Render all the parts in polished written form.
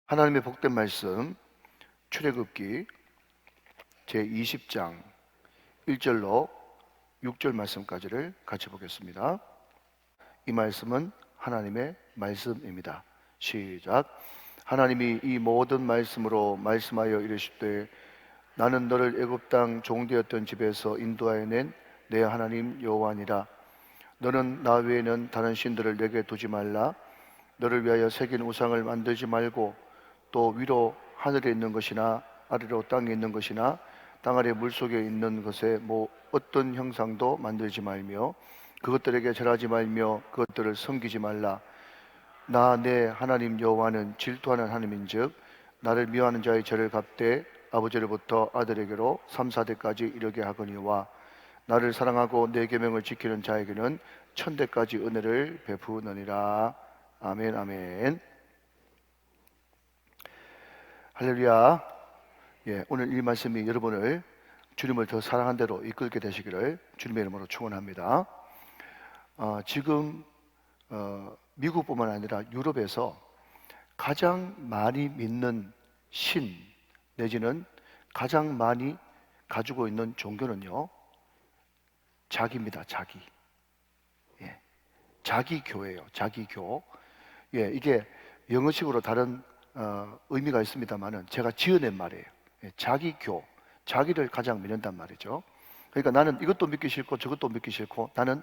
하나님의 복된 말씀 출애굽기 제20장 1절로 6절 말씀까지를 같이 보겠습니다. 이 말씀은 하나님의 말씀입니다. 시작. 하나님이 이 모든 말씀으로 말씀하여 이르시되 나는 너를 애굽 땅 종되었던 집에서 인도하여 낸 내 하나님 여호와니라. 너는 나 외에는 다른 신들을 내게 두지 말라. 너를 위하여 새긴 우상을 만들지 말고 또 위로 하늘에 있는 것이나 아래로 땅에 있는 것이나 땅 아래 물속에 있는 것에 어떤 형상도 만들지 말며 그것들에게 절하지 말며 그것들을 섬기지 말라. 나 내 하나님 여호와는 질투하는 하나님인즉 나를 미워하는 자의 죄를 갚되 아버지로부터 아들에게로 3, 4대까지 이르게 하거니와 나를 사랑하고 내 계명을 지키는 자에게는 1000대까지 은혜를 베푸느니라. 아멘. 아멘. 할렐루야. 오늘 이 말씀이 여러분을 주님을 더 사랑한 대로 이끌게 되시기를 주님의 이름으로 축원합니다. 지금 미국뿐만 아니라 유럽에서 가장 많이 믿는 신 내지는 가장 많이 가지고 있는 종교는요, 자기입니다. 자기. 자기교예요. 자기교. 이게 영어식으로 다른 의미가 있습니다만은 제가 지어낸 말이에요. 자기교, 자기를 가장 믿는단 말이죠. 그러니까 나는 이것도 믿기 싫고 저것도 믿기 싫고 나는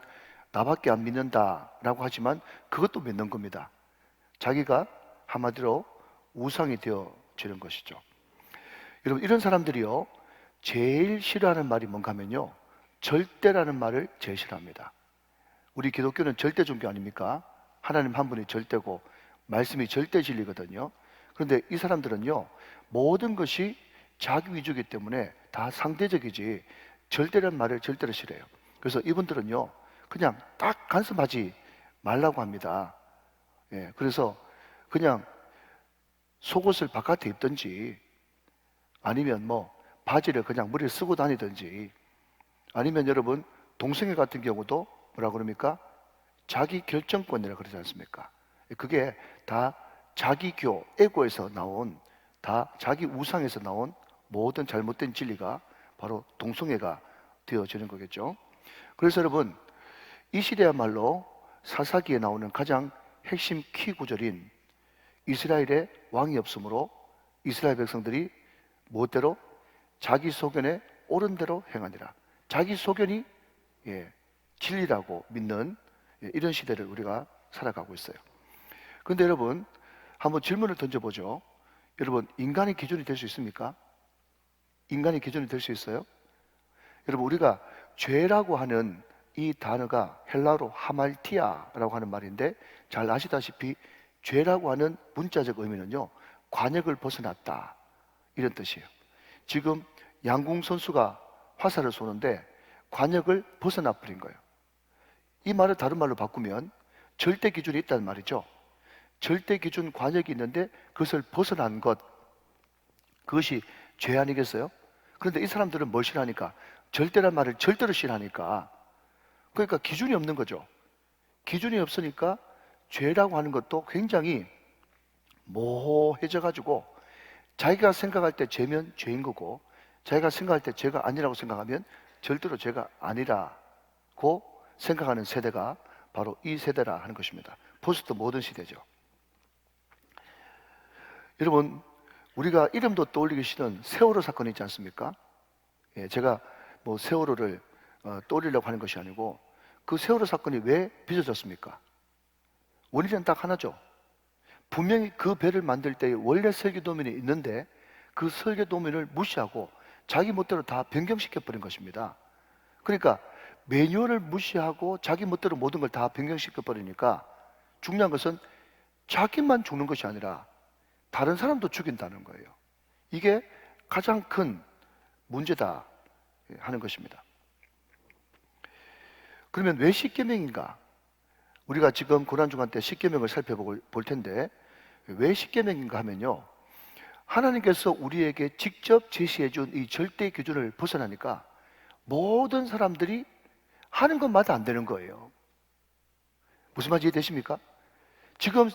나밖에 안 믿는다라고 하지만 그것도 믿는 겁니다. 자기가 한마디로 우상이 되어지는 것이죠. 여러분, 이런 사람들이요, 제일 싫어하는 말이 뭔가 하면요, 절대라는 말을 제일 싫어합니다. 우리 기독교는 절대 종교 아닙니까? 하나님 한 분이 절대고 말씀이 절대 진리거든요. 그런데 이 사람들은요, 모든 것이 자기 위주이기 때문에 다 상대적이지 절대라는 말을 절대로 싫어해요. 그래서 이분들은요, 그냥 딱 간섭하지 말라고 합니다. 그래서 그냥 속옷을 바깥에 입든지 아니면 바지를 그냥 머리에 쓰고 다니든지 아니면 여러분, 동성애 같은 경우도 뭐라 그럽니까? 자기 결정권이라 그러지 않습니까? 그게 다 자기교, 에고에서 나온, 다 자기 우상에서 나온 모든 잘못된 진리가 바로 동성애가 되어지는 거겠죠. 그래서 여러분, 이 시대야말로 사사기에 나오는 가장 핵심 키 구절인 이스라엘의 왕이 없으므로 이스라엘 백성들이 무엇대로? 자기 소견에 옳은 대로 행하니라. 자기 소견이 진리라고 믿는 이런 시대를 우리가 살아가고 있어요. 그런데 여러분, 한번 질문을 던져보죠. 여러분, 인간의 기준이 될 수 있습니까? 인간의 기준이 될 수 있어요? 여러분, 우리가 죄라고 하는 이 단어가 헬라어로 하말티아라고 하는 말인데, 잘 아시다시피 죄라고 하는 문자적 의미는요, 관역을 벗어났다, 이런 뜻이에요. 지금 양궁 선수가 화살을 쏘는데 관역을 벗어나 버린 거예요. 이 말을 다른 말로 바꾸면 절대 기준이 있다는 말이죠. 절대 기준 관역이 있는데 그것을 벗어난 것, 그것이 죄 아니겠어요? 그런데 이 사람들은 뭘 싫어하니까? 절대란 말을 절대로 싫어하니까. 그러니까 기준이 없는 거죠. 기준이 없으니까 죄라고 하는 것도 굉장히 모호해져 가지고 자기가 생각할 때 죄면 죄인 거고 자기가 생각할 때 죄가 아니라고 생각하면 절대로 죄가 아니라고 생각하는 세대가 바로 이 세대라 하는 것입니다. 포스트 모던 시대죠. 여러분, 우리가 이름도 떠올리기 싫은 세월호 사건이 있지 않습니까? 제가 세월호를 떠올리려고 하는 것이 아니고 그 세월호 사건이 왜 빚어졌습니까? 원인은 딱 하나죠. 분명히 그 배를 만들 때 원래 설계도면이 있는데 그 설계도면을 무시하고 자기 멋대로 다 변경시켜버린 것입니다. 그러니까 매뉴얼을 무시하고 자기 멋대로 모든 걸 다 변경시켜버리니까 중요한 것은 자기만 죽는 것이 아니라 다른 사람도 죽인다는 거예요. 이게 가장 큰 문제다 하는 것입니다. 그러면 왜 십계명인가? 우리가 지금 고난주간 때 십계명을 살펴볼 텐데 왜 십계명인가 하면요, 하나님께서 우리에게 직접 제시해 준 이 절대 기준을 벗어나니까 모든 사람들이 하는 것마다 안 되는 거예요. 무슨 말인지 이해되십니까? 지금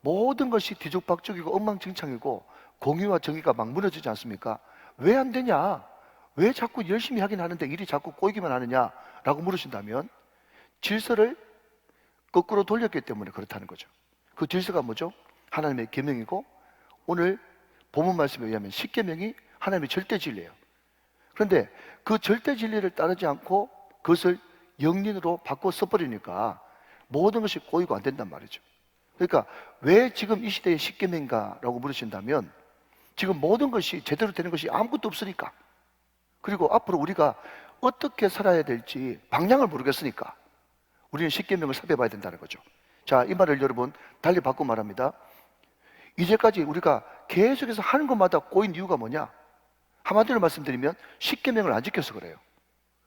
모든 것이 뒤죽박죽이고 엉망진창이고 공의와 정의가 막 무너지지 않습니까? 왜 안 되냐? 왜 자꾸 열심히 하긴 하는데 일이 자꾸 꼬이기만 하느냐? 라고 물으신다면 질서를 거꾸로 돌렸기 때문에 그렇다는 거죠. 그 질서가 뭐죠? 하나님의 계명이고 오늘 본문 말씀에 의하면 십계명이 하나님의 절대 진리예요. 그런데 그 절대 진리를 따르지 않고 그것을 영린으로 바꿔 써버리니까 모든 것이 꼬이고 안 된단 말이죠. 그러니까 왜 지금 이 시대에 십계명인가라고 물으신다면 지금 모든 것이 제대로 되는 것이 아무것도 없으니까, 그리고 앞으로 우리가 어떻게 살아야 될지 방향을 모르겠으니까 우리는 십계명을 살펴봐야 된다는 거죠. 자, 이 말을 여러분 달리 바꿔 말합니다. 이제까지 우리가 계속해서 하는 것마다 꼬인 이유가 뭐냐? 한마디로 말씀드리면 십계명을 안 지켜서 그래요.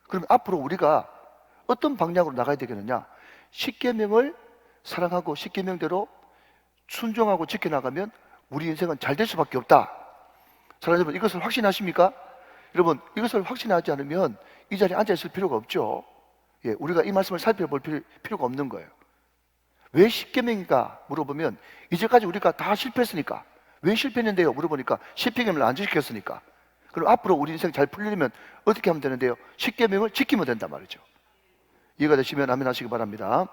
그럼 앞으로 우리가 어떤 방향으로 나가야 되겠느냐? 십계명을 사랑하고 십계명대로 순종하고 지켜나가면 우리 인생은 잘 될 수밖에 없다. 사랑하는 여러분, 이것을 확신하십니까? 여러분, 이것을 확신하지 않으면 이 자리에 앉아 있을 필요가 없죠. 예, 우리가 이 말씀을 살펴볼 필요가 없는 거예요. 왜 십계명인가 물어보면 이제까지 우리가 다 실패했으니까. 왜 실패했는데요? 물어보니까 십계명을 안 지켰으니까. 그럼 앞으로 우리 인생 잘 풀리려면 어떻게 하면 되는데요? 십계명을 지키면 된단 말이죠. 이해가 되시면 아멘 하시기 바랍니다.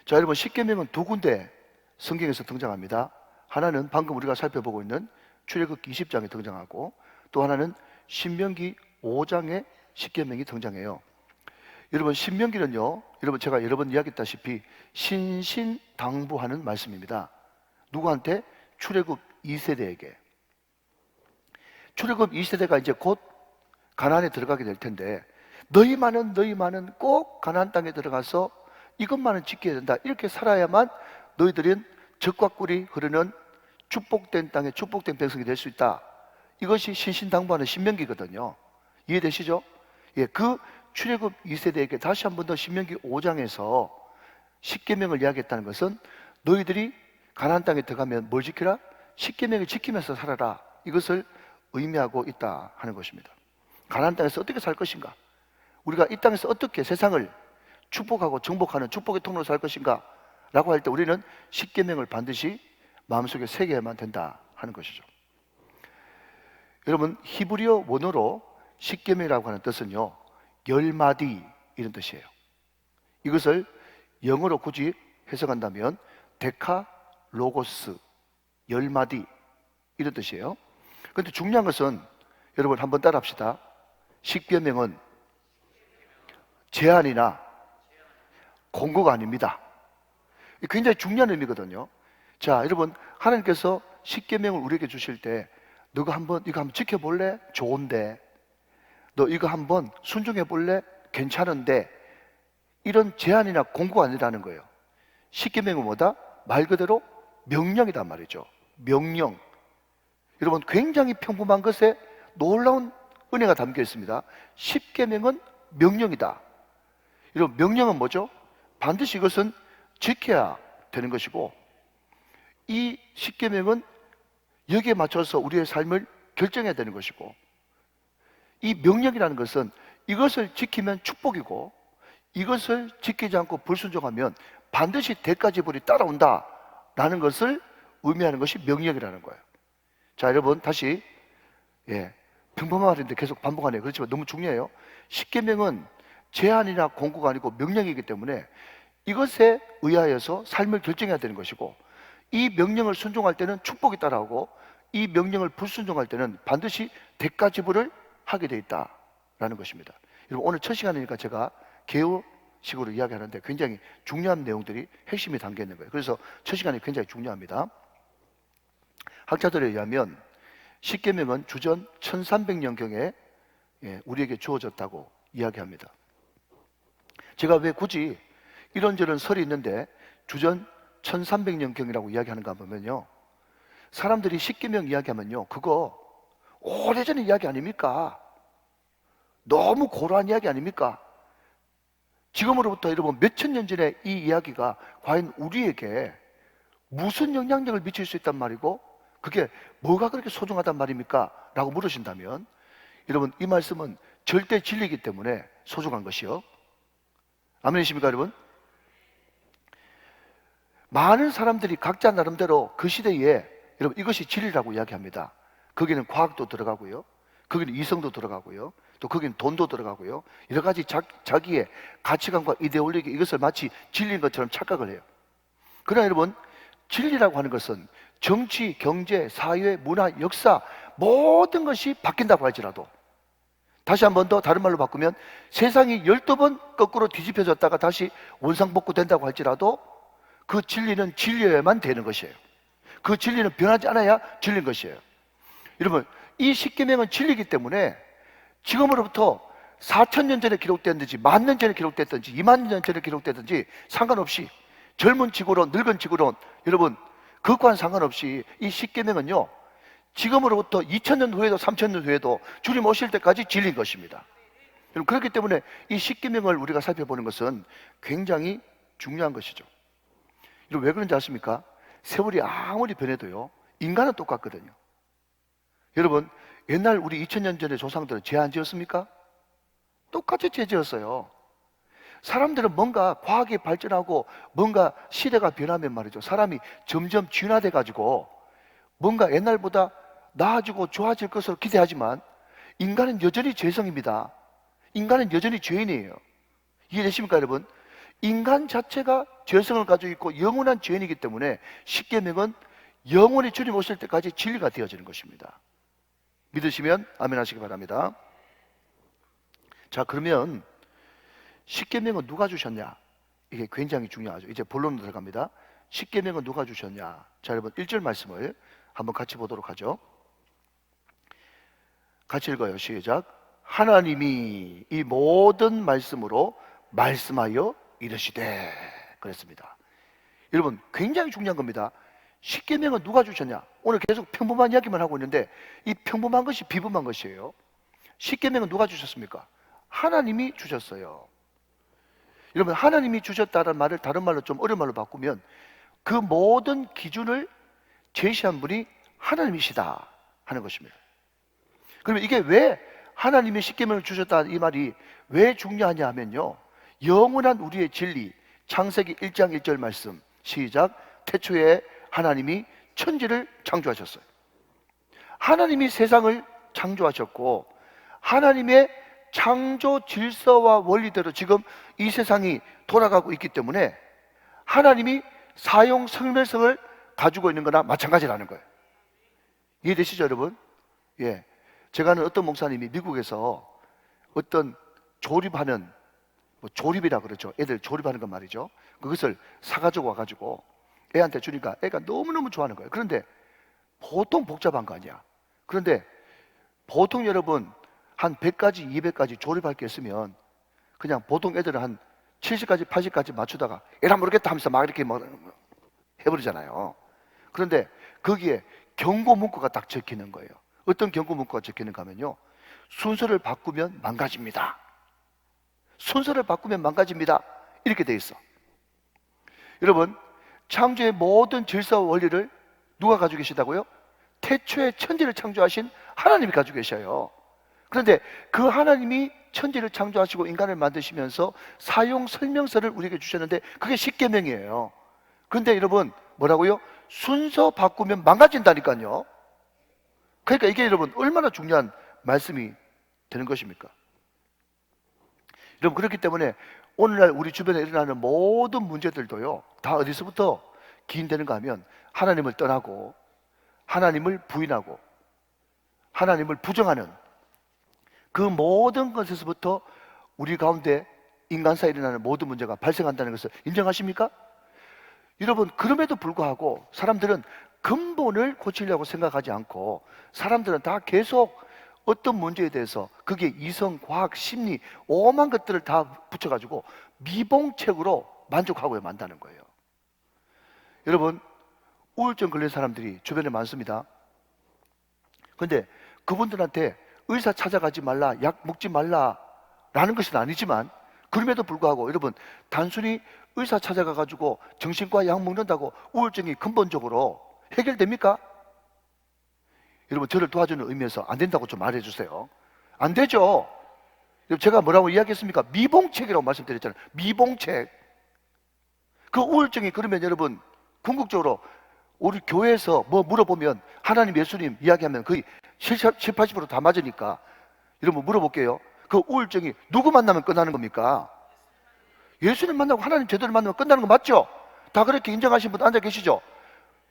자, 여러분, 십계명은 두 군데 성경에서 등장합니다. 하나는 방금 우리가 살펴보고 있는 출애굽기 20장에 등장하고, 또 하나는 신명기 5장에 십계명이 등장해요. 여러분, 신명기는요, 여러분 제가 여러 번 이야기했다시피 신신당부하는 말씀입니다. 누구한테? 출애굽 2세대에게. 출애굽 2세대가 이제 곧 가나안에 들어가게 될 텐데, 너희만은 꼭 가나안 땅에 들어가서 이것만은 지켜야 된다. 이렇게 살아야만 너희들은 젖과 꿀이 흐르는 축복된 땅에 축복된 백성이 될 수 있다. 이것이 신신당부하는 신명기거든요. 이해되시죠? 예, 그 출애굽 2세대에게 다시 한 번 더 신명기 5장에서 십계명을 이야기했다는 것은 너희들이 가나안 땅에 들어가면 뭘 지키라? 십계명을 지키면서 살아라. 이것을 의미하고 있다 하는 것입니다. 가나안 땅에서 어떻게 살 것인가? 우리가 이 땅에서 어떻게 세상을 축복하고 정복하는 축복의 통로로 살 것인가? 라고 할 때 우리는 십계명을 반드시 마음속에 새겨야만 된다 하는 것이죠. 여러분, 히브리어 원어로 십계명이라고 하는 뜻은요, 10마디 이런 뜻이에요. 이것을 영어로 굳이 해석한다면 데카로고스, 10마디 이런 뜻이에요. 그런데 중요한 것은 여러분 한번 따라 합시다. 십계명은 제한이나 공고가 아닙니다. 굉장히 중요한 의미거든요. 자, 여러분, 하나님께서 십계명을 우리에게 주실 때 너가 이거 한번 지켜볼래? 좋은데. 너 이거 한번 순종해 볼래? 괜찮은데. 이런 제한이나 공고가 아니라는 거예요. 십계명은 뭐다? 말 그대로 명령이란 말이죠. 명령. 여러분, 굉장히 평범한 것에 놀라운 은혜가 담겨 있습니다. 십계명은 명령이다. 여러분, 명령은 뭐죠? 반드시 이것은 지켜야 되는 것이고, 이 십계명은 여기에 맞춰서 우리의 삶을 결정해야 되는 것이고, 이 명령이라는 것은 이것을 지키면 축복이고, 이것을 지키지 않고 불순종하면 반드시 대가지불이 따라온다 라는 것을 의미하는 것이 명령이라는 거예요. 자, 여러분, 다시, 평범한 말인데 계속 반복하네요. 그렇지만 너무 중요해요. 십계명은 제한이나 공고가 아니고 명령이기 때문에 이것에 의하여서 삶을 결정해야 되는 것이고, 이 명령을 순종할 때는 축복이 따라오고, 이 명령을 불순종할 때는 반드시 대가지불을 하게 돼 있다라는 것입니다. 여러분, 오늘 첫 시간이니까 제가 개요식으로 이야기하는데 굉장히 중요한 내용들이 핵심이 담겨 있는 거예요. 그래서 첫 시간이 굉장히 중요합니다. 학자들에 의하면 십계명은 주전 1300년경에 우리에게 주어졌다고 이야기합니다. 제가 왜 굳이 이런저런 설이 있는데 주전 1300년경이라고 이야기하는가 보면요, 사람들이 십계명 이야기하면요, 그거 오래전의 이야기 아닙니까? 너무 고라한 이야기 아닙니까? 지금으로부터 여러분 몇천 년 전에 이 이야기가 과연 우리에게 무슨 영향력을 미칠 수 있단 말이고, 그게 뭐가 그렇게 소중하단 말입니까? 라고 물으신다면, 여러분, 이 말씀은 절대 진리이기 때문에 소중한 것이요. 아멘이십니까, 여러분? 많은 사람들이 각자 나름대로 그 시대에 여러분 이것이 진리라고 이야기합니다. 거기는 과학도 들어가고요, 거기는 이성도 들어가고요, 또 거기는 돈도 들어가고요, 여러 가지 자기의 가치관과 이데올로기, 이것을 마치 진리인 것처럼 착각을 해요. 그러나 여러분, 진리라고 하는 것은 정치, 경제, 사회, 문화, 역사 모든 것이 바뀐다고 할지라도, 다시 한 번 더 다른 말로 바꾸면 세상이 12번 거꾸로 뒤집혀졌다가 다시 원상복구된다고 할지라도 그 진리는 진리여야만 되는 것이에요. 그 진리는 변하지 않아야 진리인 것이에요. 여러분, 이 십계명은 진리이기 때문에 지금으로부터 4,000년 전에 기록됐든지 10,000년 전에 기록됐든지 20,000년 전에 기록됐든지 상관없이, 젊은 지구론, 늙은 지구론, 여러분 그것과는 상관없이 이 십계명은요, 지금으로부터 2,000년 후에도 3,000년 후에도 주님 오실 때까지 진리인 것입니다. 여러분, 그렇기 때문에 이 십계명을 우리가 살펴보는 것은 굉장히 중요한 것이죠. 여러분, 왜 그런지 아십니까? 세월이 아무리 변해도요, 인간은 똑같거든요. 여러분, 옛날 우리 2,000년 전의 조상들은 죄 안 지었습니까? 똑같이 죄 지었어요. 사람들은 뭔가 과학이 발전하고 뭔가 시대가 변하면 말이죠, 사람이 점점 진화돼 가지고 뭔가 옛날보다 나아지고 좋아질 것으로 기대하지만 인간은 여전히 죄성입니다. 인간은 여전히 죄인이에요. 이해되십니까 여러분? 인간 자체가 죄성을 가지고 있고 영원한 죄인이기 때문에 십계명은 영원히 주님 오실 때까지 진리가 되어지는 것입니다. 믿으시면 아멘 하시기 바랍니다. 자, 그러면 십계명은 누가 주셨냐? 이게 굉장히 중요하죠. 이제 본론으로 들어갑니다. 십계명은 누가 주셨냐? 자, 여러분 1절 말씀을 한번 같이 보도록 하죠. 같이 읽어요. 시작. 하나님이 이 모든 말씀으로 말씀하여 이르시되, 그랬습니다. 여러분, 굉장히 중요한 겁니다. 십계명은 누가 주셨냐? 오늘 계속 평범한 이야기만 하고 있는데 이 평범한 것이 비범한 것이에요. 십계명은 누가 주셨습니까? 하나님이 주셨어요. 여러분, 하나님이 주셨다는 말을 다른 말로, 좀 어려운 말로 바꾸면 그 모든 기준을 제시한 분이 하나님이시다 하는 것입니다. 그러면 이게 왜 하나님이 십계명을 주셨다, 이 말이 왜 중요하냐 하면요, 영원한 우리의 진리, 창세기 1장 1절 말씀, 시작. 태초에 하나님이 천지를 창조하셨어요. 하나님이 세상을 창조하셨고 하나님의 창조 질서와 원리대로 지금 이 세상이 돌아가고 있기 때문에 하나님이 사용 설명성을 가지고 있는 거나 마찬가지라는 거예요. 이해되시죠 여러분? 예, 제가 아는 어떤 목사님이 미국에서 어떤 조립하는, 조립이라 그러죠, 애들 조립하는 건 말이죠, 그것을 사가지고 와가지고 애한테 주니까 애가 너무너무 좋아하는 거예요. 그런데 보통 복잡한 거 아니야. 그런데 보통 여러분 한 100가지 200가지 조립할 게 있으면 그냥 보통 애들은 한 70가지 80가지 맞추다가 에라 모르겠다 하면서 막 이렇게 막 해버리잖아요. 그런데 거기에 경고 문구가 딱 적히는 거예요. 어떤 경고 문구가 적히는가 하면요, 순서를 바꾸면 망가집니다. 순서를 바꾸면 망가집니다. 이렇게 돼 있어. 여러분, 창조의 모든 질서와 원리를 누가 가지고 계시다고요? 태초에 천지를 창조하신 하나님이 가지고 계셔요. 그런데 그 하나님이 천지를 창조하시고 인간을 만드시면서 사용 설명서를 우리에게 주셨는데 그게 십계명이에요. 그런데 여러분 뭐라고요? 순서 바꾸면 망가진다니까요. 그러니까 이게 여러분 얼마나 중요한 말씀이 되는 것입니까? 여러분, 그렇기 때문에 오늘날 우리 주변에 일어나는 모든 문제들도요, 다 어디서부터 기인되는가 하면 하나님을 떠나고 하나님을 부인하고 하나님을 부정하는 그 모든 것에서부터 우리 가운데 인간사에 일어나는 모든 문제가 발생한다는 것을 인정하십니까? 여러분, 그럼에도 불구하고 사람들은 근본을 고치려고 생각하지 않고 사람들은 다 계속 어떤 문제에 대해서 그게 이성, 과학, 심리, 오만 것들을 다 붙여가지고 미봉책으로 만족하고 만다는 거예요. 여러분, 우울증 걸린 사람들이 주변에 많습니다. 그런데 그분들한테 의사 찾아가지 말라, 약 먹지 말라라는 것은 아니지만 그럼에도 불구하고 여러분, 단순히 의사 찾아가가지고 정신과 약 먹는다고 우울증이 근본적으로 해결됩니까? 여러분, 저를 도와주는 의미에서 안 된다고 좀 말해주세요. 안 되죠. 제가 뭐라고 이야기했습니까? 미봉책이라고 말씀드렸잖아요. 미봉책. 그 우울증이 그러면 여러분 궁극적으로 우리 교회에서 뭐 물어보면 하나님, 예수님 이야기하면 거의 70, 80%다 맞으니까 여러분 물어볼게요. 그 우울증이 누구 만나면 끝나는 겁니까? 예수님 만나고 하나님 제대로 만나면 끝나는 거 맞죠? 다 그렇게 인정하신 분 앉아 계시죠?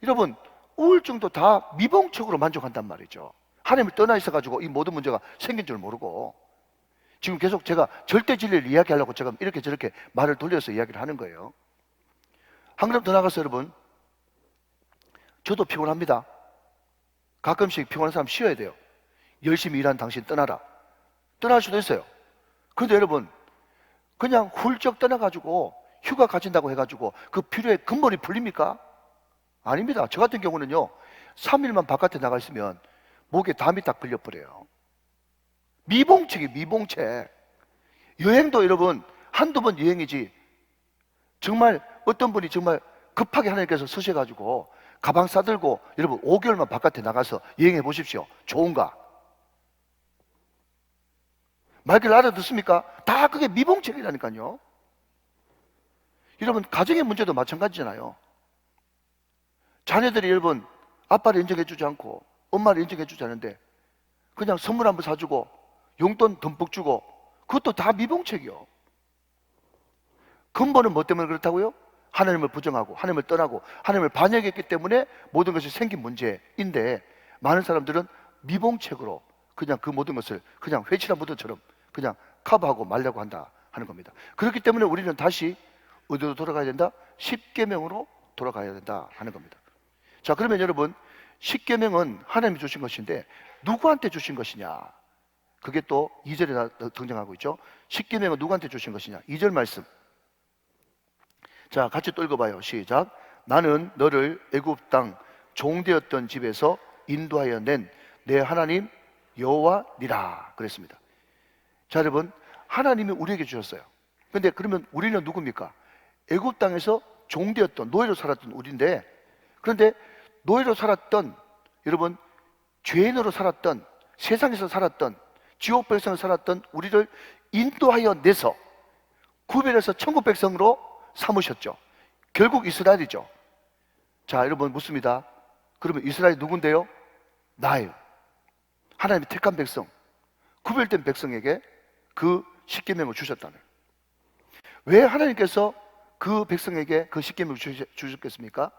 여러분, 우울증도 다 미봉책으로 만족한단 말이죠. 하나님을 떠나 있어가지고 이 모든 문제가 생긴 줄 모르고 지금 계속 제가 절대 진리를 이야기하려고 제가 이렇게 저렇게 말을 돌려서 이야기를 하는 거예요. 한 걸음 더 나가서 여러분, 저도 피곤합니다. 가끔씩 피곤한 사람 쉬어야 돼요. 열심히 일한 당신 떠나라. 떠날 수도 있어요. 그런데 여러분, 그냥 훌쩍 떠나가지고 휴가 가진다고 해가지고 그 필요의 근본이 풀립니까? 아닙니다. 저 같은 경우는요, 3일만 바깥에 나가 있으면 목에 담이 딱 걸려버려요. 미봉책이 미봉책. 여행도 여러분 한두 번 여행이지, 정말 어떤 분이 정말 급하게 하나님께서 서셔가지고 가방 싸들고 여러분 5개월만 바깥에 나가서 여행해 보십시오. 좋은가? 말귀를 알아듣습니까? 다 그게 미봉책이라니까요. 여러분, 가정의 문제도 마찬가지잖아요. 자녀들이 여러분 아빠를 인정해 주지 않고 엄마를 인정해 주지 않는데 그냥 선물 한번 사주고 용돈 듬뿍 주고, 그것도 다 미봉책이요. 근본은 뭐 때문에 그렇다고요? 하나님을 부정하고 하나님을 떠나고 하나님을 반역했기 때문에 모든 것이 생긴 문제인데, 많은 사람들은 미봉책으로 그냥 그 모든 것을 그냥 회칠한 무덤처럼 그냥 커버하고 말려고 한다 하는 겁니다. 그렇기 때문에 우리는 다시 어디로 돌아가야 된다? 십계명으로 돌아가야 된다 하는 겁니다. 자, 그러면 여러분, 십계명은 하나님이 주신 것인데 누구한테 주신 것이냐? 그게 또 2절에 등장하고 있죠. 십계명은 누구한테 주신 것이냐? 2절 말씀. 자, 같이 또 읽어봐요. 시작. 나는 너를 애굽 땅 종되었던 집에서 인도하여 낸 내 하나님 여호와니라 그랬습니다. 자, 여러분, 하나님이 우리에게 주셨어요. 근데 그러면 우리는 누굽니까? 애굽 땅에서 종되었던, 노예로 살았던 우리인데, 그런데 노예로 살았던, 여러분, 죄인으로 살았던, 세상에서 살았던, 지옥 백성으로 살았던 우리를 인도하여 내서 구별해서 천국 백성으로 삼으셨죠. 결국 이스라엘이죠. 자, 여러분 묻습니다. 그러면 이스라엘이 누군데요? 나예요. 하나님이 택한 백성, 구별된 백성에게 그 십계명을 주셨다는. 왜 하나님께서 그 백성에게 그 십계명을 주셨겠습니까?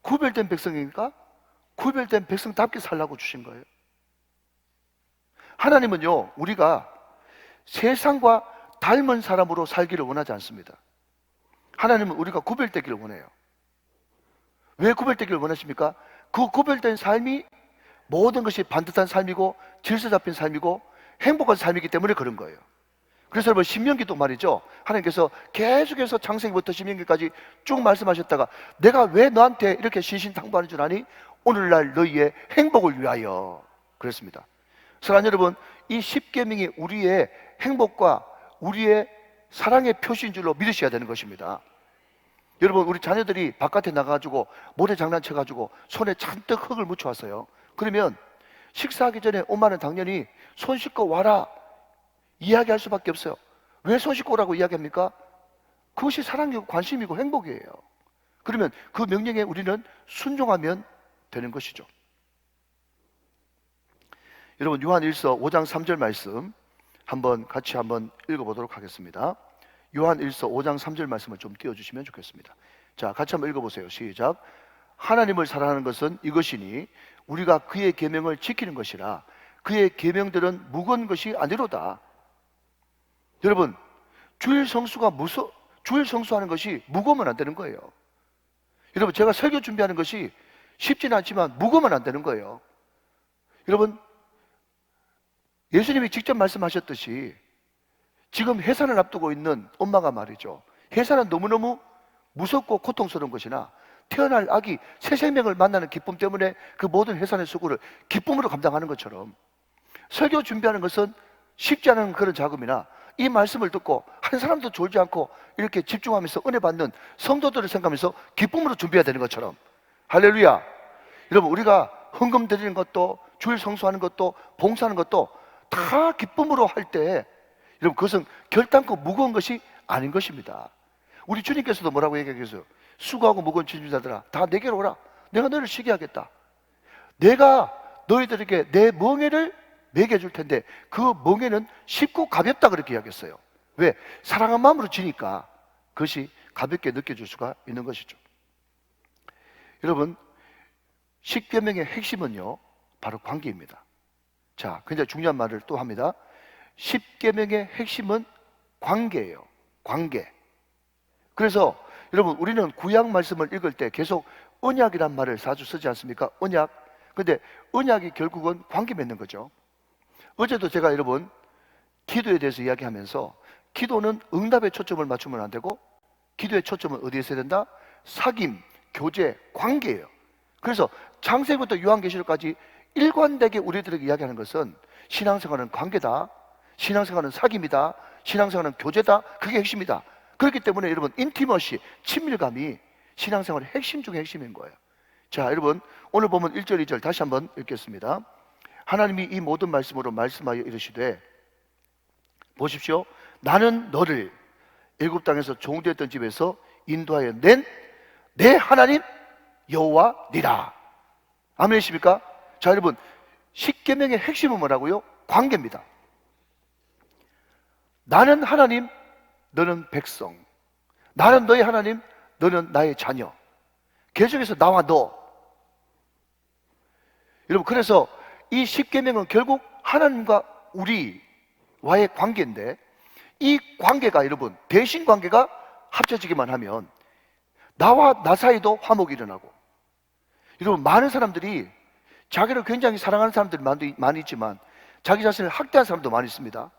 구별된 백성이니까 구별된 백성답게 살라고 주신 거예요. 하나님은요, 우리가 세상과 닮은 사람으로 살기를 원하지 않습니다. 하나님은 우리가 구별되기를 원해요. 왜 구별되기를 원하십니까? 그 구별된 삶이 모든 것이 반듯한 삶이고 질서 잡힌 삶이고 행복한 삶이기 때문에 그런 거예요. 그래서 여러분, 신명기도 말이죠, 하나님께서 계속해서 창세기부터 신명기까지 쭉 말씀하셨다가 내가 왜 너한테 이렇게 신신당부하는 줄 아니? 오늘날 너희의 행복을 위하여 그랬습니다. 사랑하는 여러분, 이 십계명이 우리의 행복과 우리의 사랑의 표시인 줄로 믿으셔야 되는 것입니다. 여러분, 우리 자녀들이 바깥에 나가가지고 모래 장난쳐가지고 손에 잔뜩 흙을 묻혀왔어요. 그러면 식사하기 전에 엄마는 당연히 손 씻고 와라 이야기할 수밖에 없어요. 왜 손 씻고 오라고 이야기합니까? 그것이 사랑이고 관심이고 행복이에요. 그러면 그 명령에 우리는 순종하면 되는 것이죠. 여러분, 요한일서 5장 3절 말씀 같이 한번 읽어보도록 하겠습니다. 요한일서 5장 3절 말씀을 좀 띄워주시면 좋겠습니다. 자, 같이 한번 읽어보세요. 시작. 하나님을 사랑하는 것은 이것이니 우리가 그의 계명을 지키는 것이라. 그의 계명들은 무거운 것이 아니로다. 여러분, 주일 성수하는 것이 무거우면 안 되는 거예요. 여러분, 제가 설교 준비하는 것이 쉽지는 않지만 무거우면 안 되는 거예요. 여러분, 예수님이 직접 말씀하셨듯이 지금 해산을 앞두고 있는 엄마가 말이죠, 해산은 너무너무 무섭고 고통스러운 것이나 태어날 아기 새 생명을 만나는 기쁨 때문에 그 모든 해산의 수고를 기쁨으로 감당하는 것처럼 설교 준비하는 것은 쉽지 않은 그런 작업이나 이 말씀을 듣고 한 사람도 졸지 않고 이렇게 집중하면서 은혜 받는 성도들을 생각하면서 기쁨으로 준비해야 되는 것처럼, 할렐루야. 여러분, 우리가 헌금 드리는 것도 주일 성수하는 것도 봉사하는 것도 다 기쁨으로 할 때 여러분, 그것은 결단코 무거운 것이 아닌 것입니다. 우리 주님께서도 뭐라고 얘기하셨어요? 수고하고 무거운 짐진 자들아 다 내게로 오라. 내가 너를 쉬게 하겠다. 내가 너희들에게 내 멍에를 먹여줄 텐데 그 멍에는 쉽고 가볍다 그렇게 이야기했어요. 왜? 사랑한 마음으로 지니까 그것이 가볍게 느껴질 수가 있는 것이죠. 여러분, 십계명의 핵심은요 바로 관계입니다. 자, 굉장히 중요한 말을 또 합니다. 십계명의 핵심은 관계예요. 관계. 그래서 여러분, 우리는 구약 말씀을 읽을 때 계속 언약이란 말을 자주 쓰지 않습니까? 언약. 근데 언약이 결국은 관계 맺는 거죠. 어제도 제가 여러분 기도에 대해서 이야기하면서 기도는 응답에 초점을 맞추면 안 되고 기도의 초점은 어디에 있어야 된다? 사귐, 교제, 관계예요. 그래서 창세기부터 요한계시록까지 일관되게 우리들에게 이야기하는 것은 신앙생활은 관계다, 신앙생활은 사귐이다, 신앙생활은 교제다. 그게 핵심이다. 그렇기 때문에 여러분 인티머시, 친밀감이 신앙생활의 핵심 중에 핵심인 거예요. 자, 여러분 오늘 보면 1절 2절 다시 한번 읽겠습니다. 하나님이 이 모든 말씀으로 말씀하여 이르시되 보십시오. 나는 너를 애굽 땅에서 종되었던 집에서 인도하여 낸 내 하나님 여호와니라. 아멘이십니까? 자, 여러분 십계명의 핵심은 뭐라고요? 관계입니다. 나는 하나님, 너는 백성. 나는 너의 하나님, 너는 나의 자녀. 계속해서 나와 너. 여러분, 그래서 이 십계명은 결국 하나님과 우리와의 관계인데 이 관계가 여러분 대신 관계가 합쳐지기만 하면 나와 나 사이도 화목이 일어나고, 여러분 많은 사람들이 자기를 굉장히 사랑하는 사람들이 많이 있지만 자기 자신을 학대하는 사람도 많이 있습니다.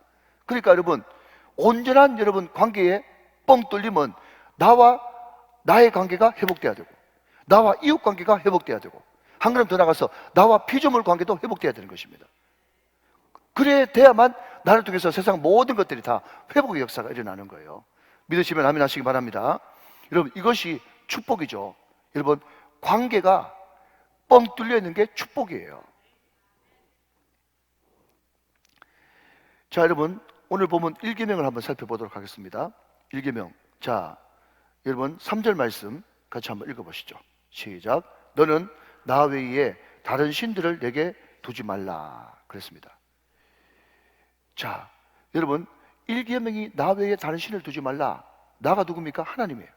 그러니까 여러분 온전한 여러분 관계에 뻥 뚫리면 나와 나의 관계가 회복돼야 되고 나와 이웃 관계가 회복돼야 되고 한 걸음 더 나가서 나와 피조물 관계도 회복돼야 되는 것입니다. 그래 돼야만 나를 통해서 세상 모든 것들이 다 회복의 역사가 일어나는 거예요. 믿으시면 아멘 하시기 바랍니다. 여러분 이것이 축복이죠. 여러분 관계가 뻥 뚫려 있는 게 축복이에요. 자, 여러분 오늘 보면 1계명을 한번 살펴보도록 하겠습니다. 1계명. 자, 여러분 3절 말씀 같이 한번 읽어보시죠. 시작. 너는 나 외에 다른 신들을 내게 두지 말라 그랬습니다. 자, 여러분 1계명이 나 외에 다른 신을 두지 말라. 나가 누굽니까? 하나님이에요.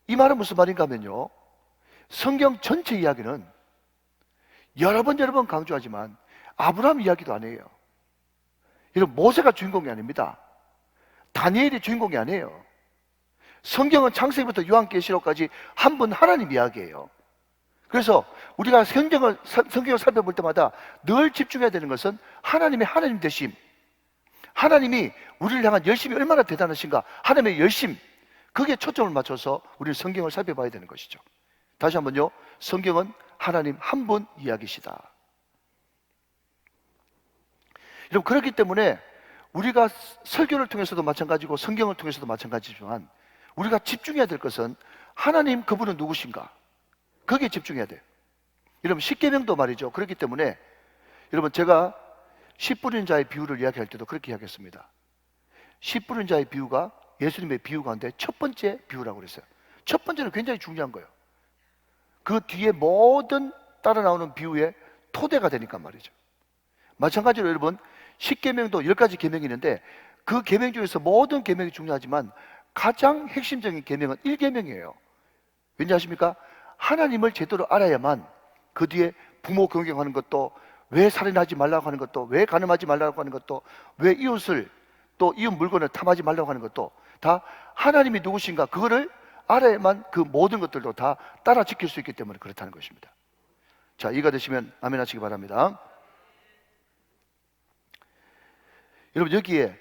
이 말은 무슨 말인가 하면요, 성경 전체 이야기는 여러 번 강조하지만 아브라함 이야기도 아니에요. 여러분 모세가 주인공이 아닙니다. 다니엘이 주인공이 아니에요. 성경은 창세기부터 요한계시록까지 한 분 하나님 이야기예요. 그래서 우리가 성경을 살펴볼 때마다 늘 집중해야 되는 것은 하나님의 하나님 되심, 하나님이 우리를 향한 열심이 얼마나 대단하신가, 하나님의 열심, 거기에 초점을 맞춰서 우리는 성경을 살펴봐야 되는 것이죠. 다시 한번요, 성경은 하나님 한 분 이야기시다. 여러분 그렇기 때문에 우리가 설교를 통해서도 마찬가지고 성경을 통해서도 마찬가지지만 우리가 집중해야 될 것은 하나님 그분은 누구신가, 거기에 집중해야 돼요. 여러분 십계명도 말이죠. 그렇기 때문에 여러분 제가 씨 뿌리는 자의 비유를 이야기할 때도 그렇게 이야기했습니다. 씨 뿌리는 자의 비유가 예수님의 비유 가운데 첫 번째 비유라고 그랬어요. 첫 번째는 굉장히 중요한 거예요. 그 뒤에 모든 따라 나오는 비유의 토대가 되니까 말이죠. 마찬가지로 여러분 십계명도 10가지 계명이 있는데 그 계명 중에서 모든 계명이 중요하지만 가장 핵심적인 계명은 1계명이에요. 왠지 아십니까? 하나님을 제대로 알아야만 그 뒤에 부모 경경하는 것도, 왜 살인하지 말라고 하는 것도, 왜 간음하지 말라고 하는 것도, 왜 이웃을 또 이웃 물건을 탐하지 말라고 하는 것도 다 하나님이 누구신가 그거를 알아야만 그 모든 것들도 다 따라 지킬 수 있기 때문에 그렇다는 것입니다. 자, 이해가 되시면 아멘 하시기 바랍니다. 여러분 여기에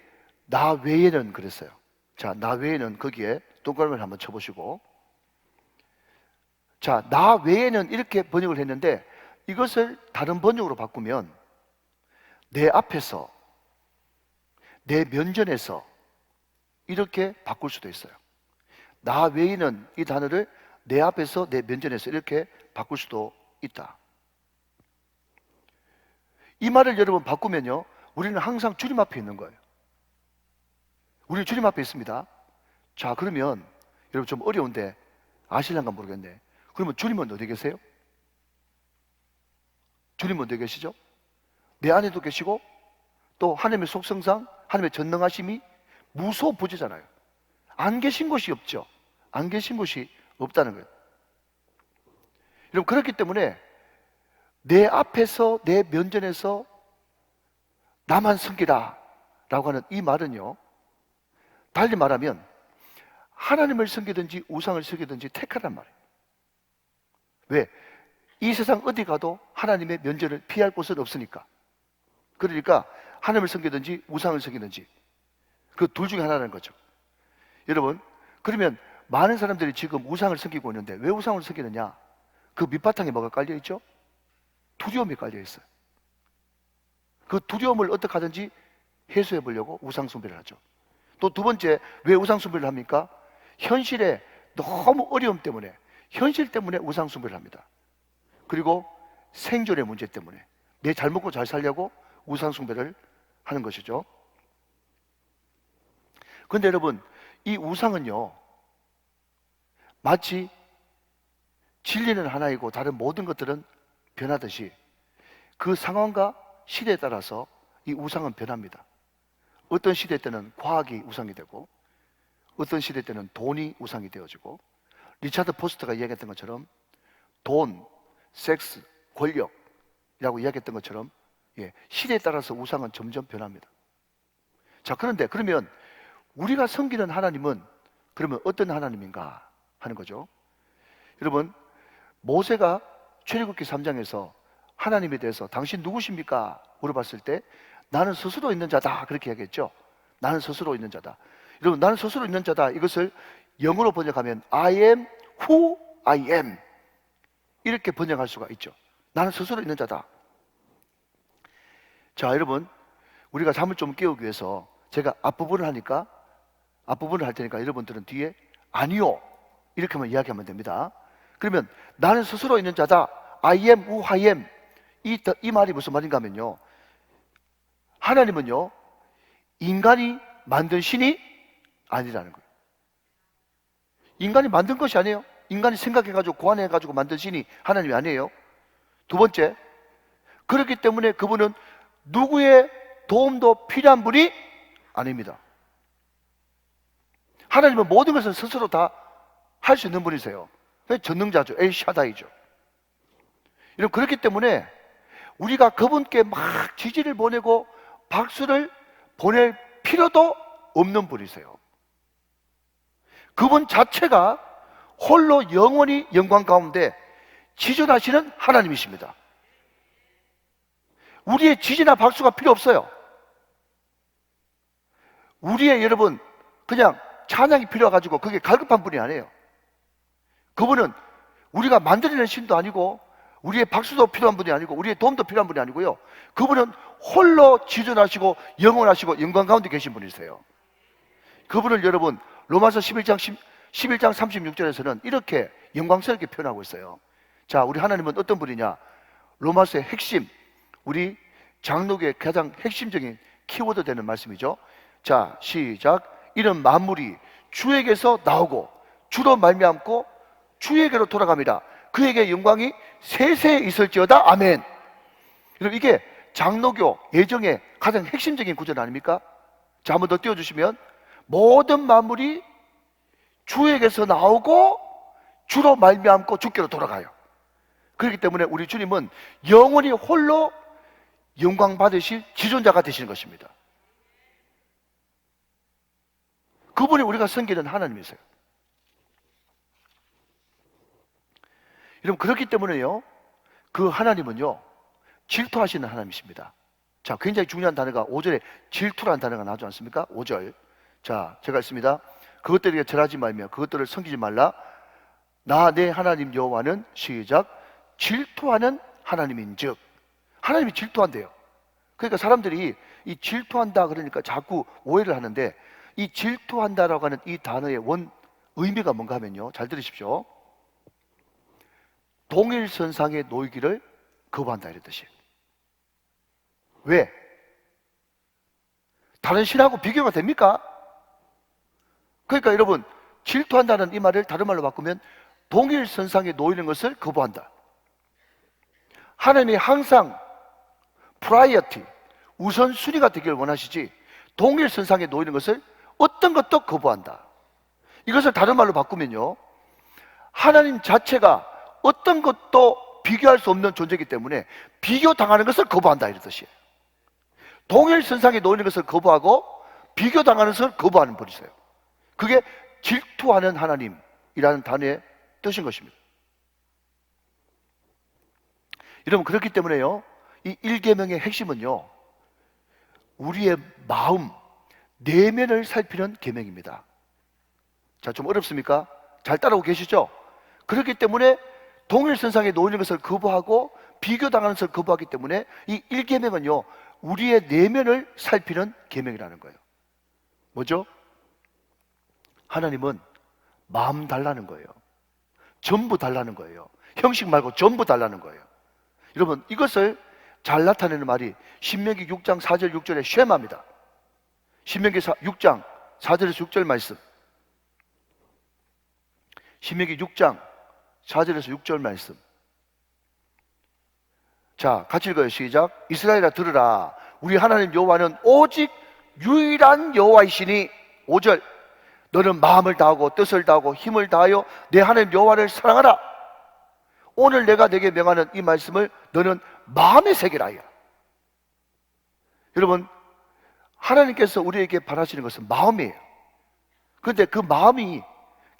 나 외에는 그랬어요. 자, 나 외에는 거기에 동그라미를 한번 쳐보시고, 자, 나 외에는 이렇게 번역을 했는데 이것을 다른 번역으로 바꾸면 내 앞에서, 내 면전에서 이렇게 바꿀 수도 있어요. 나 외에는 이 단어를 내 앞에서, 내 면전에서 이렇게 바꿀 수도 있다. 이 말을 여러분 바꾸면요, 우리는 항상 주님 앞에 있는 거예요. 우리는 주님 앞에 있습니다. 자, 그러면 여러분 좀 어려운데 아실란가 모르겠네. 그러면 주님은 어디 계세요? 주님은 어디 계시죠? 내 안에도 계시고 또 하나님의 속성상 하나님의 전능하심이 무소부재잖아요. 안 계신 곳이 없죠. 안 계신 곳이 없다는 거예요. 여러분, 그렇기 때문에 내 앞에서, 내 면전에서 나만 섬기라 라고 하는 이 말은요, 달리 말하면 하나님을 섬기든지 우상을 섬기든지 택하란 말이에요. 왜? 이 세상 어디 가도 하나님의 면전을 피할 곳은 없으니까. 그러니까 하나님을 섬기든지 우상을 섬기든지 그 둘 중에 하나라는 거죠. 여러분, 그러면 많은 사람들이 지금 우상을 섬기고 있는데 왜 우상을 섬기느냐? 그 밑바탕에 뭐가 깔려 있죠? 두려움이 깔려 있어요. 그 두려움을 어떻게 하든지 해소해 보려고 우상 숭배를 하죠. 또 두 번째, 왜 우상 숭배를 합니까? 현실에 너무 어려움 때문에, 현실 때문에 우상 숭배를 합니다. 그리고 생존의 문제 때문에 내 잘 먹고 잘 살려고 우상 숭배를 하는 것이죠. 그런데 여러분, 이 우상은요, 마치 진리는 하나이고 다른 모든 것들은 변하듯이 그 상황과 시대에 따라서 이 우상은 변합니다. 어떤 시대 때는 과학이 우상이 되고 어떤 시대 때는 돈이 우상이 되어지고, 리차드 포스터가 이야기했던 것처럼 돈, 섹스, 권력이라고 이야기했던 것처럼 시대에 따라서 우상은 점점 변합니다. 자, 그런데 그러면 우리가 섬기는 하나님은 그러면 어떤 하나님인가 하는 거죠. 여러분, 모세가 출애굽기 3장에서 하나님에 대해서 당신 누구십니까? 물어봤을 때 나는 스스로 있는 자다 그렇게 얘기했죠. 나는 스스로 있는 자다. 여러분, 나는 스스로 있는 자다, 이것을 영어로 번역하면 I am who I am 이렇게 번역할 수가 있죠. 나는 스스로 있는 자다. 자, 여러분, 우리가 잠을 좀 깨우기 위해서 제가 앞부분을 할 테니까 여러분들은 뒤에 아니요 이렇게만 이야기하면 됩니다. 그러면 나는 스스로 있는 자다, I am who I am, 이 말이 무슨 말인가 하면요, 하나님은요 인간이 만든 신이 아니라는 거예요. 인간이 만든 것이 아니에요. 인간이 생각해가지고 고안해가지고 만든 신이 하나님이 아니에요. 두 번째, 그렇기 때문에 그분은 누구의 도움도 필요한 분이 아닙니다. 하나님은 모든 것을 스스로 다 할 수 있는 분이세요. 전능자죠. 엘샤다이죠. 여러분, 그렇기 때문에 우리가 그분께 막 지지를 보내고 박수를 보낼 필요도 없는 분이세요. 그분 자체가 홀로 영원히 영광 가운데 지존하시는 하나님이십니다. 우리의 지지나 박수가 필요 없어요. 우리의, 여러분, 그냥 찬양이 필요해가지고 그게 갈급한 분이 아니에요. 그분은 우리가 만들어낸 신도 아니고 우리의 박수도 필요한 분이 아니고 우리의 도움도 필요한 분이 아니고요, 그분은 홀로 지존하시고 영원하시고 영광 가운데 계신 분이세요. 그분을 여러분 로마서 11장 36절에서는 이렇게 영광스럽게 표현하고 있어요. 자, 우리 하나님은 어떤 분이냐? 로마서의 핵심, 우리 장로교의 가장 핵심적인 키워드 되는 말씀이죠. 자, 시작. 이런 만물이 주에게서 나오고 주로 말미암고 주에게로 돌아갑니다. 그에게 영광이 세세 있을지어다. 아멘. 여러분, 이게 장로교 예정의 가장 핵심적인 구절 아닙니까? 자, 한번 더 띄워주시면, 모든 만물이 주에게서 나오고 주로 말미암고 주께로 돌아가요. 그렇기 때문에 우리 주님은 영원히 홀로 영광 받으실 지존자가 되시는 것입니다. 그분이 우리가 섬기는 하나님이세요. 여러분, 그렇기 때문에요, 그 하나님은요 질투하시는 하나님이십니다. 자, 굉장히 중요한 단어가 5절에 질투라는 단어가 나오지 않습니까? 5절. 자, 제가 읽습니다. 그것들에게 절하지 말며 그것들을 섬기지 말라. 나 내 하나님 여호와는, 시작, 질투하는 하나님인즉. 하나님이 질투한대요. 그러니까 사람들이 이 질투한다 그러니까 자꾸 오해를 하는데, 이 질투한다라고 하는 이 단어의 원 의미가 뭔가 하면요, 잘 들으십시오. 동일선상에 놓이기를 거부한다 이런 뜻이에요. 왜? 다른 신하고 비교가 됩니까? 그러니까 여러분, 질투한다는 이 말을 다른 말로 바꾸면 동일선상에 놓이는 것을 거부한다. 하나님이 항상 프라이어티, 우선순위가 되기를 원하시지 동일선상에 놓이는 것을 어떤 것도 거부한다. 이것을 다른 말로 바꾸면요, 하나님 자체가 어떤 것도 비교할 수 없는 존재이기 때문에 비교당하는 것을 거부한다, 이런 뜻이에요. 동일선상에 놓이는 것을 거부하고 비교당하는 것을 거부하는 버리세요. 그게 질투하는 하나님이라는 단어의 뜻인 것입니다. 여러분, 그렇기 때문에요, 이 1계명의 핵심은요, 우리의 마음, 내면을 살피는 계명입니다. 자, 좀 어렵습니까? 잘 따라오고 계시죠? 그렇기 때문에 동일선상에 놓이는 것을 거부하고 비교당하는 것을 거부하기 때문에 이 1계명은요, 우리의 내면을 살피는 계명이라는 거예요. 뭐죠? 하나님은 마음 달라는 거예요. 전부 달라는 거예요. 형식 말고 전부 달라는 거예요. 여러분, 이것을 잘 나타내는 말이 신명기 6장 4절 6절의 쉐마입니다. 신명기 6장 4절에서 6절 말씀. 신명기 6장 4절에서 6절 말씀. 자, 같이 읽어요. 시작. 이스라엘아 들으라. 우리 하나님 여호와는 오직 유일한 여호와이시니. 5절. 너는 마음을 다하고 뜻을 다하고 힘을 다하여 내 하나님 여호와를 사랑하라. 오늘 내가 내게 명하는 이 말씀을 너는 마음에 새기라. 여러분, 하나님께서 우리에게 바라시는 것은 마음이에요. 그런데 그 마음이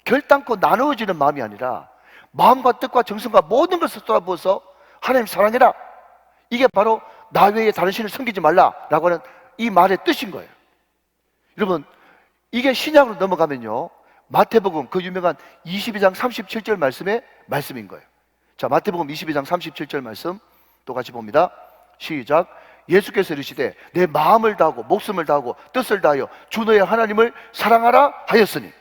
결단코 나누어지는 마음이 아니라 마음과 뜻과 정성과 모든 것을 쏟아부어서 하나님 사랑해라. 이게 바로 나 외에 다른 신을 섬기지 말라라고 하는 이 말의 뜻인 거예요. 여러분, 이게 신약으로 넘어가면요, 마태복음 그 유명한 22장 37절 말씀의 말씀인 거예요. 자, 마태복음 22장 37절 말씀 또 같이 봅니다. 시작. 예수께서 이르시되 내 마음을 다하고 목숨을 다하고 뜻을 다하여 주 너의 하나님을 사랑하라 하였으니.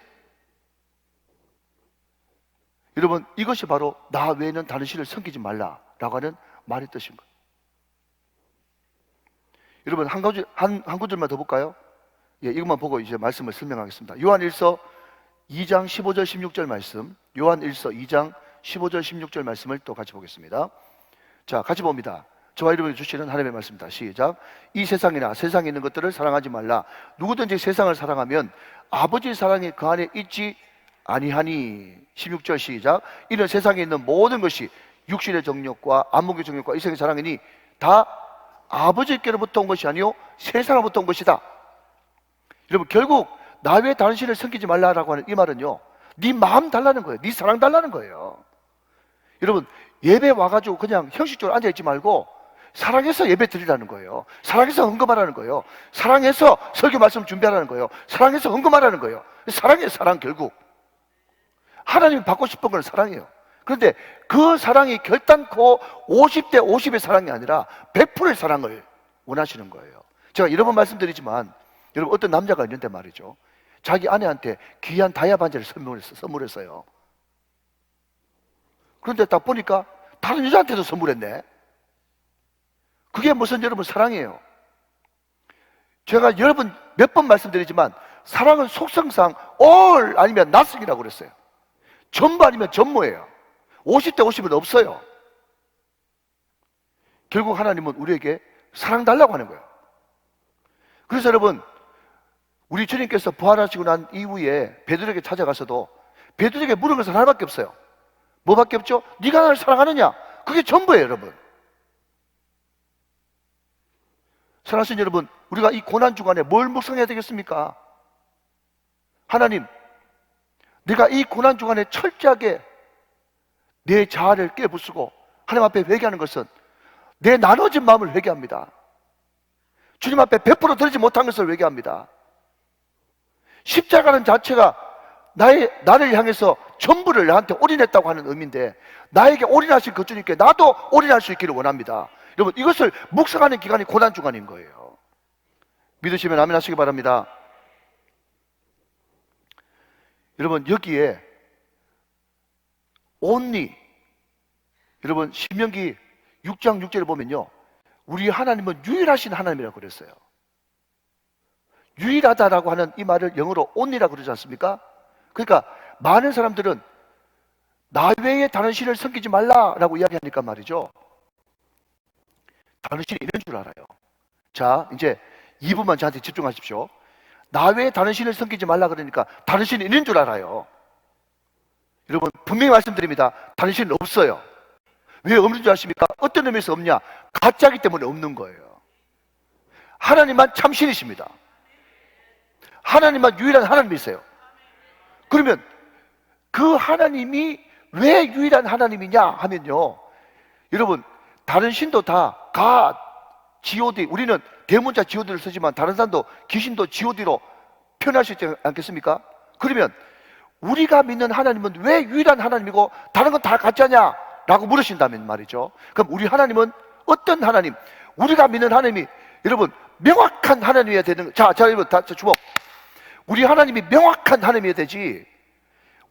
여러분, 이것이 바로 나 외에는 다른 신을 섬기지 말라라고 하는 말의 뜻인 거예요. 여러분, 한 구절만 더 볼까요? 예, 이것만 보고 이제 말씀을 설명하겠습니다. 요한1서 2장 15절 16절 말씀, 요한1서 2장 15절 16절 말씀을 또 같이 보겠습니다. 자, 같이 봅니다. 저와 여러분이 주시는 하나님의 말씀입니다. 시작. 이 세상이나 세상에 있는 것들을 사랑하지 말라. 누구든지 세상을 사랑하면 아버지의 사랑이 그 안에 있지 아니하니. 16절 시작. 이는 세상에 있는 모든 것이 육신의 정욕과 안목의 정욕과 이생의 사랑이니 다 아버지께로부터 온 것이 아니요 세상으로부터 온 것이다. 여러분, 결국 나 외에 다른 신을 섬기지 말라라고 하는 이 말은요, 네 마음 달라는 거예요. 네 사랑 달라는 거예요. 여러분, 예배 와가지고 그냥 형식적으로 앉아있지 말고 사랑해서 예배 드리라는 거예요. 사랑해서 헌금하라는 거예요. 사랑해서 설교 말씀 준비하라는 거예요. 사랑해서 헌금하라는 거예요. 사랑이에요. 사랑. 결국 하나님이 받고 싶은 건 사랑이에요. 그런데 그 사랑이 결단코 50대 50의 사랑이 아니라 100%의 사랑을 원하시는 거예요. 제가 여러 번 말씀드리지만, 여러분, 어떤 남자가 있는데 말이죠, 자기 아내한테 귀한 다이아 반지를 선물했어요. 그런데 딱 보니까 다른 여자한테도 선물했네. 그게 무슨, 여러분, 사랑이에요. 제가 여러분 몇 번 말씀드리지만 사랑은 속성상 all 아니면 nothing이라고 그랬어요. 전부 아니면 전무예요. 50대 50은 없어요. 결국 하나님은 우리에게 사랑 달라고 하는 거예요. 그래서 여러분, 우리 주님께서 부활하시고 난 이후에 베드로에게 찾아가서도 베드로에게 물은 것은 하나밖에 없어요. 뭐밖에 없죠? 네가 나를 사랑하느냐? 그게 전부예요, 여러분. 사랑하시는 여러분, 우리가 이 고난 주간에 뭘 묵상해야 되겠습니까? 하나님, 내가 이 고난 주간에 철저하게 내 자아를 깨부수고 하나님 앞에 회개하는 것은 내 나눠진 마음을 회개합니다. 주님 앞에 100% 드리지 못한 것을 회개합니다. 십자가는 자체가 나를 향해서 전부를 나한테 올인했다고 하는 의미인데, 나에게 올인하신 그 주님께 나도 올인할 수 있기를 원합니다. 여러분, 이것을 묵상하는 기간이 고난 주간인 거예요. 믿으시면 아멘 하시기 바랍니다. 여러분, 여기에 only, 여러분, 신명기 6장 6절에 보면요, 우리 하나님은 유일하신 하나님이라고 그랬어요. 유일하다라고 하는 이 말을 영어로 only라고 그러지 않습니까? 그러니까 많은 사람들은 나 외에 다른 신을 섬기지 말라라고 이야기하니까 말이죠, 다른 신이 있는 줄 알아요. 자, 이제 2부만 저한테 집중하십시오. 나 외에 다른 신을 섬기지 말라 그러니까 다른 신이 있는 줄 알아요. 여러분, 분명히 말씀드립니다. 다른 신은 없어요. 왜 없는 줄 아십니까? 어떤 의미에서 없냐? 가짜기 때문에 없는 거예요. 하나님만 참신이십니다. 하나님만 유일한 하나님이세요. 그러면 그 하나님이 왜 유일한 하나님이냐 하면요, 여러분, 다른 신도 다 God, God, 우리는 대문자 GOD를 쓰지만 다른 사람도 귀신도 GOD로 표현할 수 있지 않겠습니까? 그러면 우리가 믿는 하나님은 왜 유일한 하나님이고 다른 건 다 가짜냐? 라고 물으신다면 말이죠, 그럼 우리 하나님은 어떤 하나님? 우리가 믿는 하나님이, 여러분, 명확한 하나님이어야 되는, 자, 여러분, 다 주목. 우리 하나님이 명확한 하나님이어야 되지,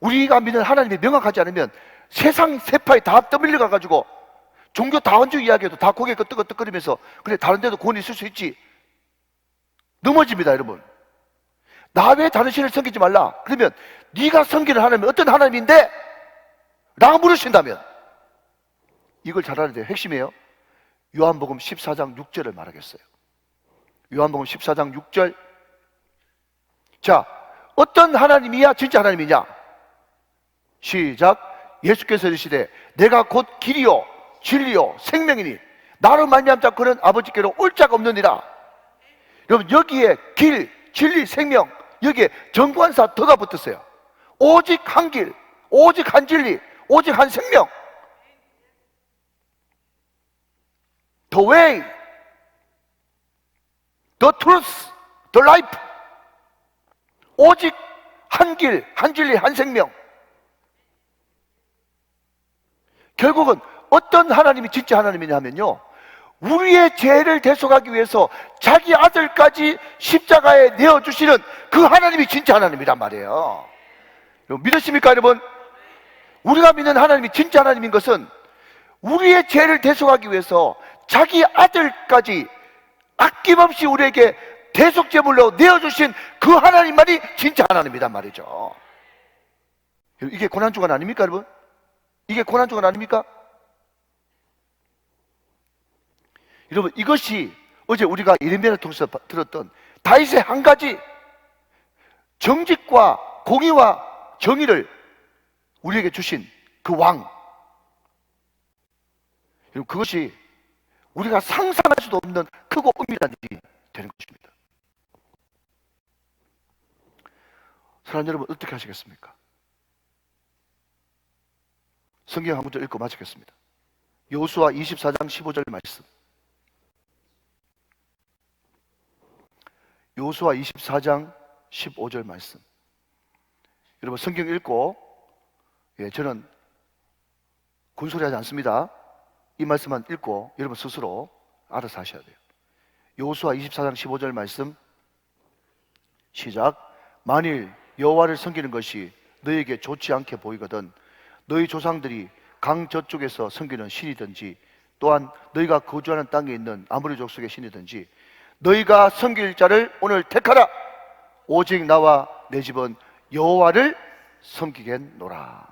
우리가 믿는 하나님이 명확하지 않으면 세상 세파에 다 떠밀려 가가지고 종교 다원주의 이야기해도 다 고개 끄덕끄덕거리면서 그래, 다른 데도 구원이 있을 수 있지, 넘어집니다. 여러분, 나 외에 다른 신을 섬기지 말라. 그러면 네가 섬기는 하나님은 어떤 하나님인데? 라고 물으신다면 이걸 잘 알아야 돼요. 핵심이에요. 요한복음 14장 6절을 말하겠어요. 요한복음 14장 6절. 자, 어떤 하나님이야 진짜 하나님이냐? 시작. 예수께서 이르시되 내가 곧 길이요 진리요 생명이니 나로 말미암자 그는 아버지께로 올 자가 없느니라. 여러분, 여기에 길, 진리, 생명, 여기에 정관사 더가 붙었어요. 오직 한 길, 오직 한 진리, 오직 한 생명. The way, the truth, the life. 오직 한 길, 한 진리, 한 생명. 결국은 어떤 하나님이 진짜 하나님이냐 하면요, 우리의 죄를 대속하기 위해서 자기 아들까지 십자가에 내어주시는 그 하나님이 진짜 하나님이란 말이에요. 여러분, 믿으십니까 여러분? 우리가 믿는 하나님이 진짜 하나님인 것은 우리의 죄를 대속하기 위해서 자기 아들까지 아낌없이 우리에게 대속제물로 내어주신 그 하나님만이 진짜 하나님이란 말이죠. 이게 고난주간 아닙니까 여러분? 이게 고난주간 아닙니까? 여러분, 이것이 어제 우리가 예레미야를 통해서 들었던 다윗의 한 가지 정직과 공의와 정의를 우리에게 주신 그 왕, 여러분, 그것이 우리가 상상할 수도 없는 크고 은밀한 일이 되는 것입니다. 사랑하는 여러분, 어떻게 하시겠습니까? 성경 한 문절 읽고 마치겠습니다. 여호수아 24장 15절 말씀. 여호수아 24장 15절 말씀. 여러분, 성경 읽고, 저는 군소리 하지 않습니다. 이 말씀만 읽고 여러분 스스로 알아서 하셔야 돼요. 여호수아 24장 15절 말씀 시작. 만일 여호와를 섬기는 것이 너에게 좋지 않게 보이거든 너희 조상들이 강 저쪽에서 섬기는 신이든지 또한 너희가 거주하는 땅에 있는 아모리 족속의 신이든지 너희가 섬길 자를 오늘 택하라. 오직 나와 내 집은 여호와를 섬기겠노라.